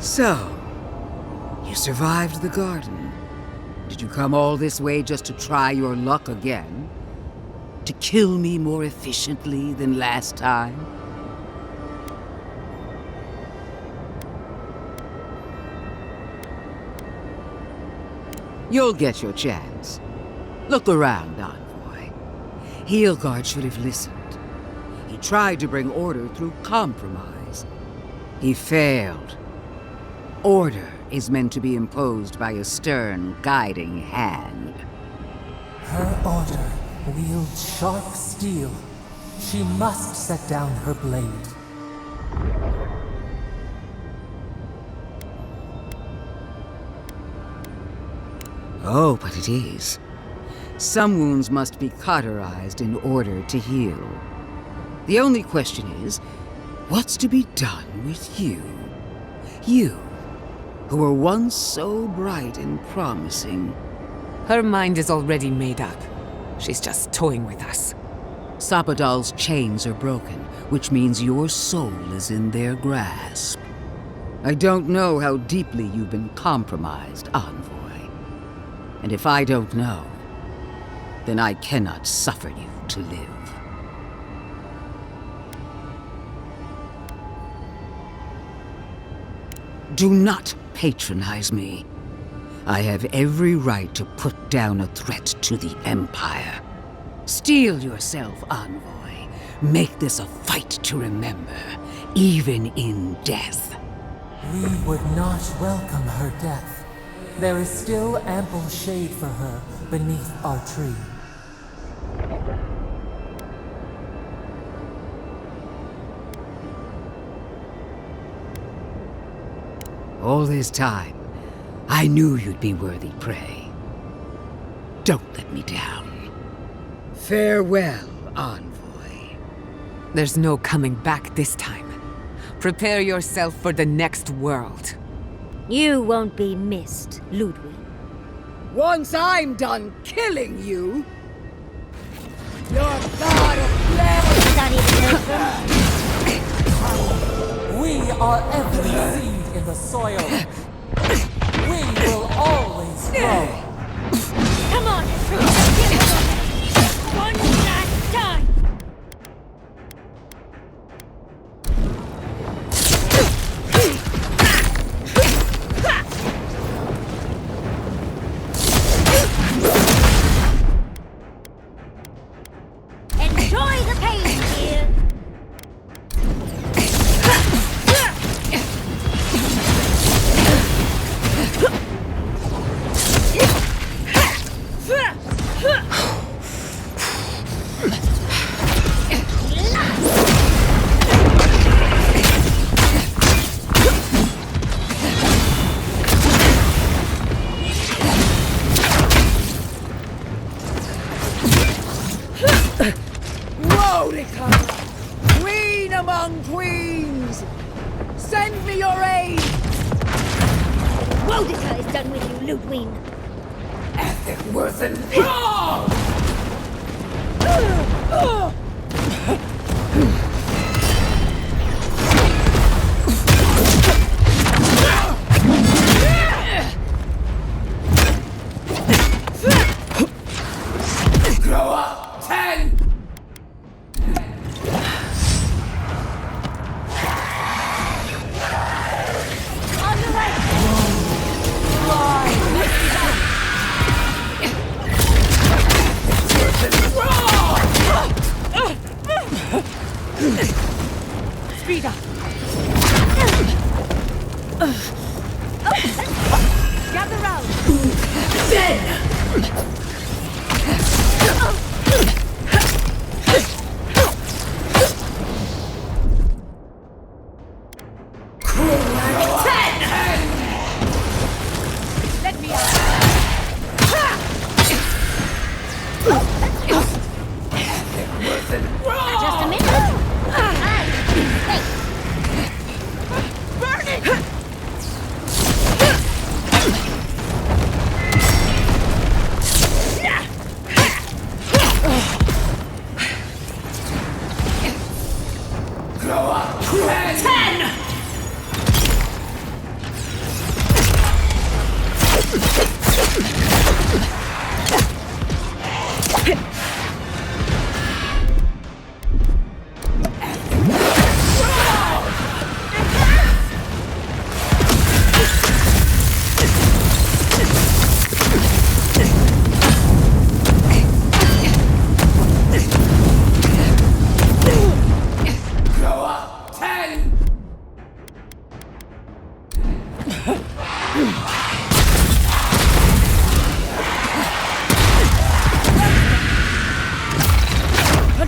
So, you survived the garden. Did you come all this way just to try your luck again? To kill me more efficiently than last time? You'll get your chance. Look around, Envoy. Heelguard should have listened. He tried to bring order through compromise. He failed. Order is meant to be imposed by a stern, guiding hand. Her order wields sharp steel. She must set down her blade. Oh, but it is. Some wounds must be cauterized in order to heal. The only question is, what's to be done with you? You, who were once so bright and promising. Her mind is already made up. She's just toying with us. Sapadal's chains are broken, which means your soul is in their grasp. I don't know how deeply you've been compromised, Envoy. And if I don't know, then I cannot suffer you to live. Do not patronize me. I have every right to put down a threat to the Empire. Steel yourself, Envoy. Make this a fight to remember, even in death. We would not welcome her death. There is still ample shade for her beneath our tree. All this time, I knew you'd be worthy prey. Don't let me down. Farewell, Envoy. There's no coming back this time. Prepare yourself for the next world. You won't be missed, Ludwig. Once I'm done killing you, your god of flesh! Not even over. We are every seed in the soil. We will always grow. Come on, one last time! Enjoy the pain, dear! Queen among queens! Send me your aid! Wodica is done with you, Ludwig. Ethic worth and wrong! Grow up, 10!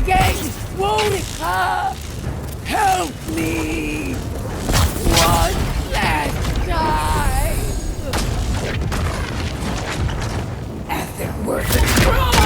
again! Wonica! Help me! One last time! As it were the wrong!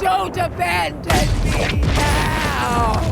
Don't abandon me now!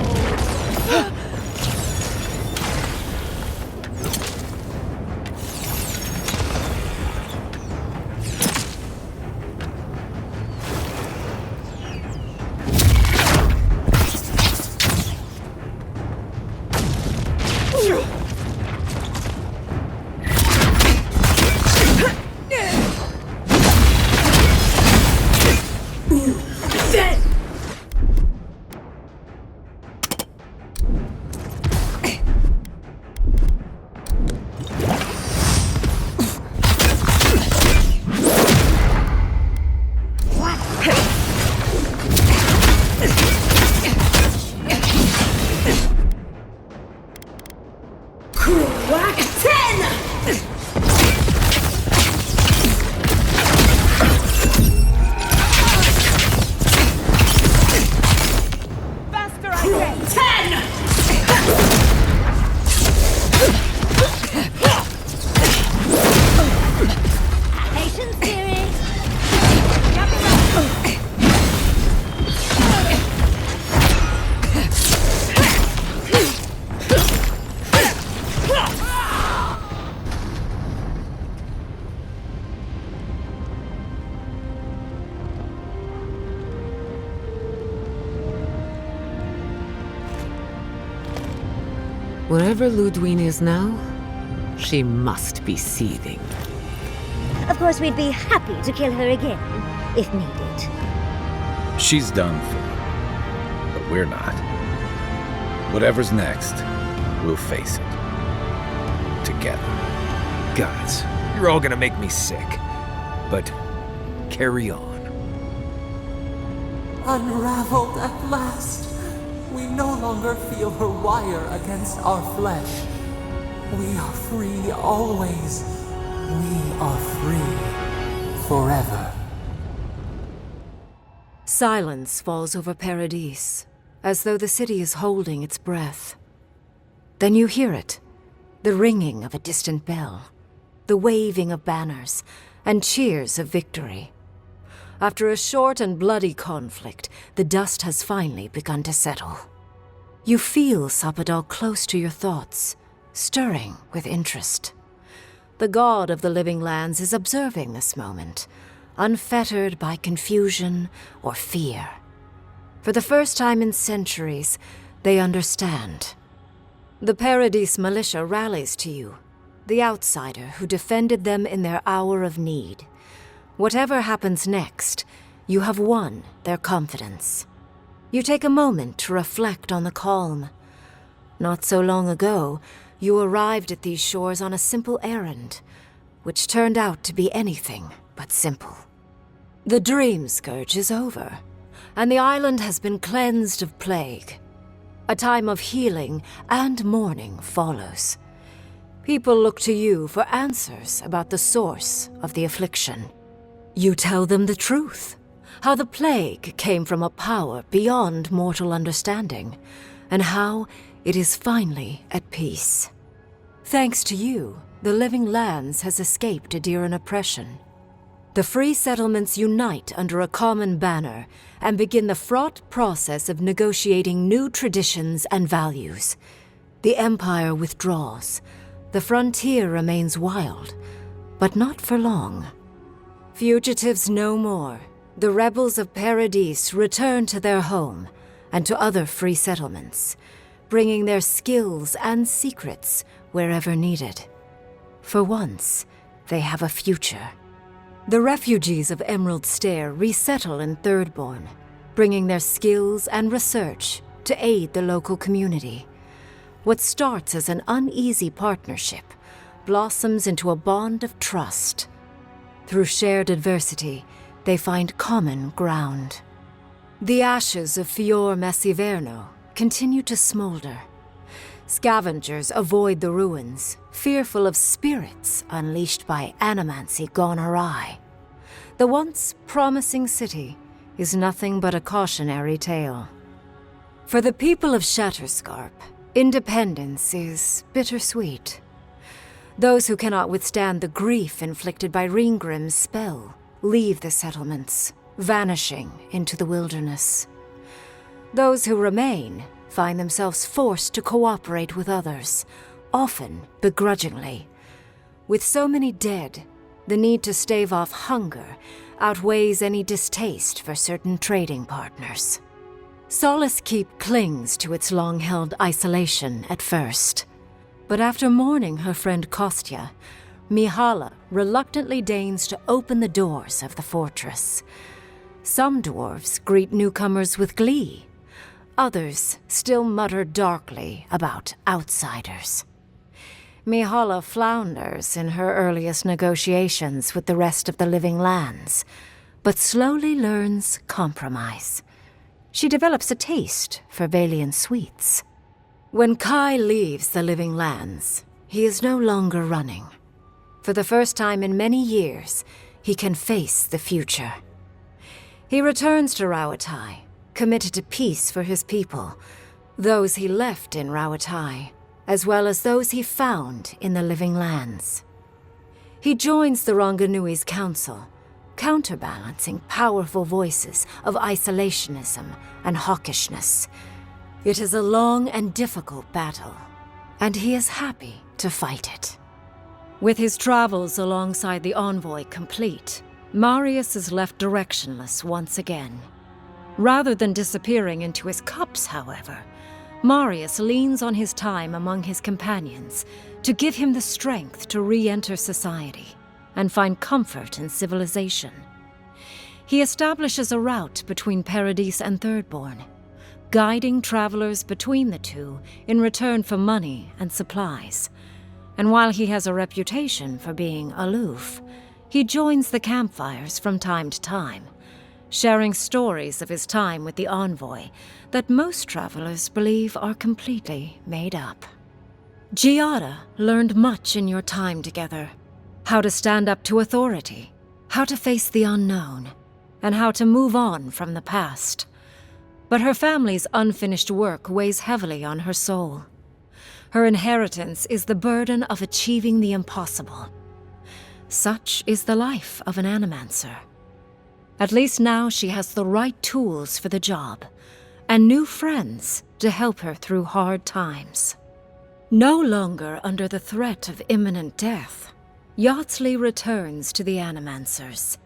Wherever Ludwine is now, she must be seething. Of course, we'd be happy to kill her again, if needed. She's done for, but we're not. Whatever's next, we'll face it. Together. Guys, you're all gonna make me sick. But carry on. Unraveled at last. We no longer feel her wire against our flesh. We are free always. We are free forever. Silence falls over Paradise, as though the city is holding its breath. Then you hear it, the ringing of a distant bell, the waving of banners, and cheers of victory. After a short and bloody conflict, the dust has finally begun to settle. You feel Sapadal close to your thoughts, stirring with interest. The god of the living lands is observing this moment, unfettered by confusion or fear. For the first time in centuries, they understand. The Paradise militia rallies to you, the outsider who defended them in their hour of need. Whatever happens next, you have won their confidence. You take a moment to reflect on the calm. Not so long ago, you arrived at these shores on a simple errand, which turned out to be anything but simple. The dream scourge is over, and the island has been cleansed of plague. A time of healing and mourning follows. People look to you for answers about the source of the affliction. You tell them the truth, how the plague came from a power beyond mortal understanding, and how it is finally at peace. Thanks to you, the living lands has escaped Adiran oppression. The free settlements unite under a common banner and begin the fraught process of negotiating new traditions and values. The Empire withdraws. The frontier remains wild, but not for long. Fugitives no more. The rebels of Paradise return to their home and to other free settlements, bringing their skills and secrets wherever needed. For once, they have a future. The refugees of Emerald Stair resettle in Thirdborn, bringing their skills and research to aid the local community. What starts as an uneasy partnership blossoms into a bond of trust. Through shared adversity, they find common ground. The ashes of Fior Messiverno continue to smolder. Scavengers avoid the ruins, fearful of spirits unleashed by Animancy gone awry. The once promising city is nothing but a cautionary tale. For the people of Shatterscarp, independence is bittersweet. Those who cannot withstand the grief inflicted by Ringgrim's spell leave the settlements, vanishing into the wilderness. Those who remain find themselves forced to cooperate with others, often begrudgingly. With so many dead, the need to stave off hunger outweighs any distaste for certain trading partners. Solace Keep clings to its long-held isolation at first. But after mourning her friend Kostya, Mihala reluctantly deigns to open the doors of the fortress. Some dwarves greet newcomers with glee. Others still mutter darkly about outsiders. Mihala flounders in her earliest negotiations with the rest of the living lands, but slowly learns compromise. She develops a taste for Valian sweets. When Kai leaves the living lands, he is no longer running. For the first time in many years, he can face the future. He returns to Rauatai, committed to peace for his people, those he left in Rauatai, as well as those he found in the living lands. He joins the Ranganui's council, counterbalancing powerful voices of isolationism and hawkishness. It is a long and difficult battle, and he is happy to fight it. With his travels alongside the envoy complete, Marius is left directionless once again. Rather than disappearing into his cups, however, Marius leans on his time among his companions to give him the strength to re-enter society and find comfort in civilization. He establishes a route between Paradise and Thirdborn, guiding travelers between the two in return for money and supplies. And while he has a reputation for being aloof, he joins the campfires from time to time, sharing stories of his time with the envoy that most travelers believe are completely made up. Giada learned much in your time together. How to stand up to authority, how to face the unknown, and how to move on from the past. But her family's unfinished work weighs heavily on her soul. Her inheritance is the burden of achieving the impossible. Such is the life of an Animancer. At least now she has the right tools for the job, and new friends to help her through hard times. No longer under the threat of imminent death, Yardsley returns to the Animancers.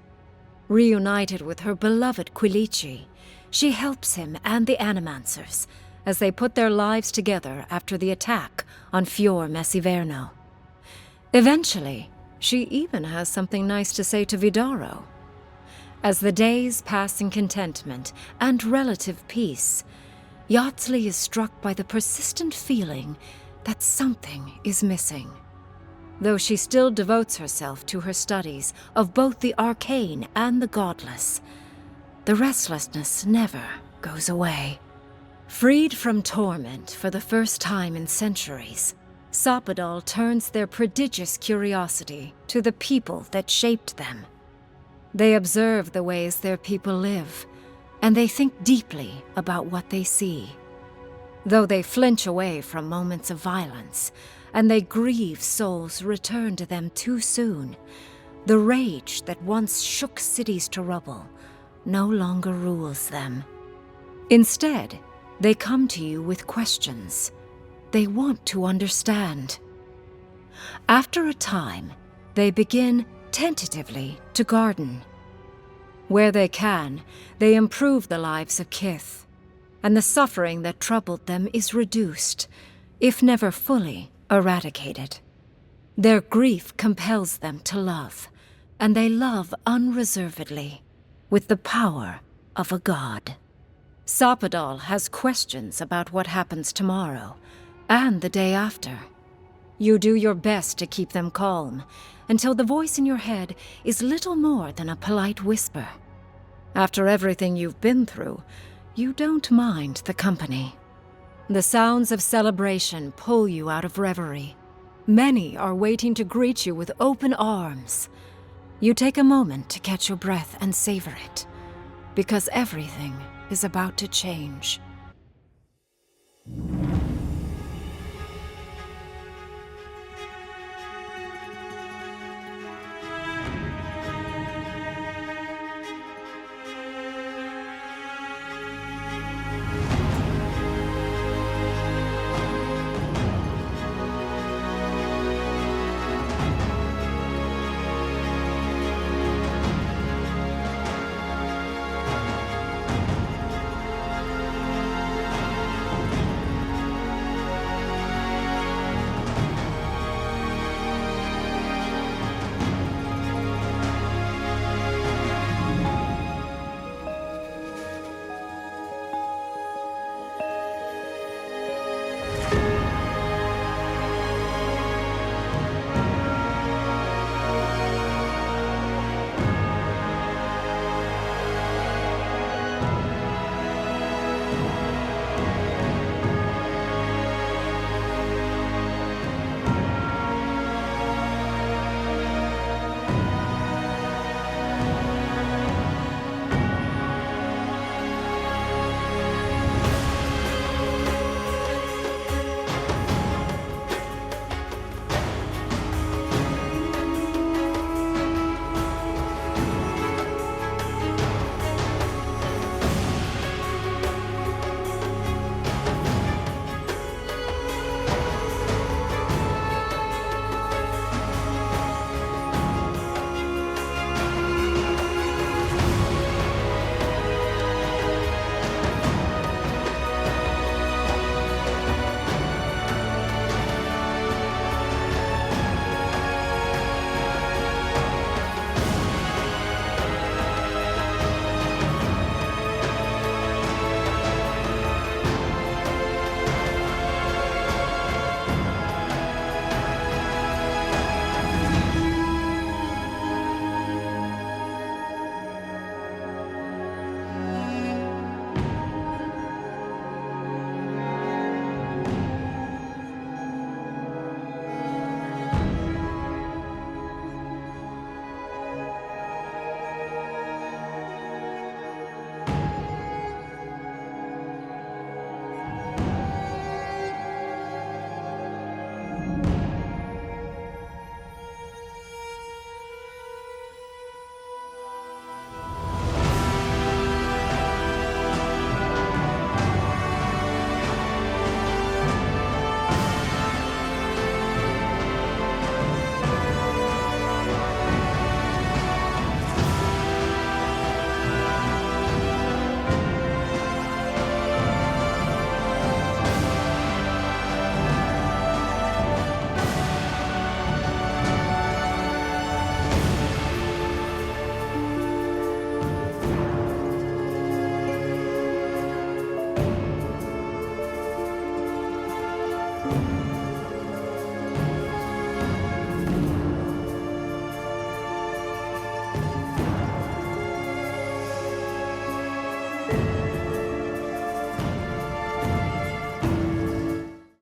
Reunited with her beloved Quilici, she helps him and the Animancers as they put their lives together after the attack on Fior Messiverno. Eventually, she even has something nice to say to Vidaro. As the days pass in contentment and relative peace, Yardsley is struck by the persistent feeling that something is missing. Though she still devotes herself to her studies of both the arcane and the godless, the restlessness never goes away. Freed from torment for the first time in centuries, Sapadal turns their prodigious curiosity to the people that shaped them. They observe the ways their people live, and they think deeply about what they see. Though they flinch away from moments of violence, and they grieve souls returned to them too soon, the rage that once shook cities to rubble no longer rules them. Instead, they come to you with questions. They want to understand. After a time, they begin tentatively to garden. Where they can, they improve the lives of Kith, and the suffering that troubled them is reduced, if never fully eradicated. Their grief compels them to love, and they love unreservedly, with the power of a god. Sapadal has questions about what happens tomorrow, and the day after. You do your best to keep them calm, until the voice in your head is little more than a polite whisper. After everything you've been through, you don't mind the company. The sounds of celebration pull you out of reverie. Many are waiting to greet you with open arms. You take a moment to catch your breath and savor it, because everything is about to change.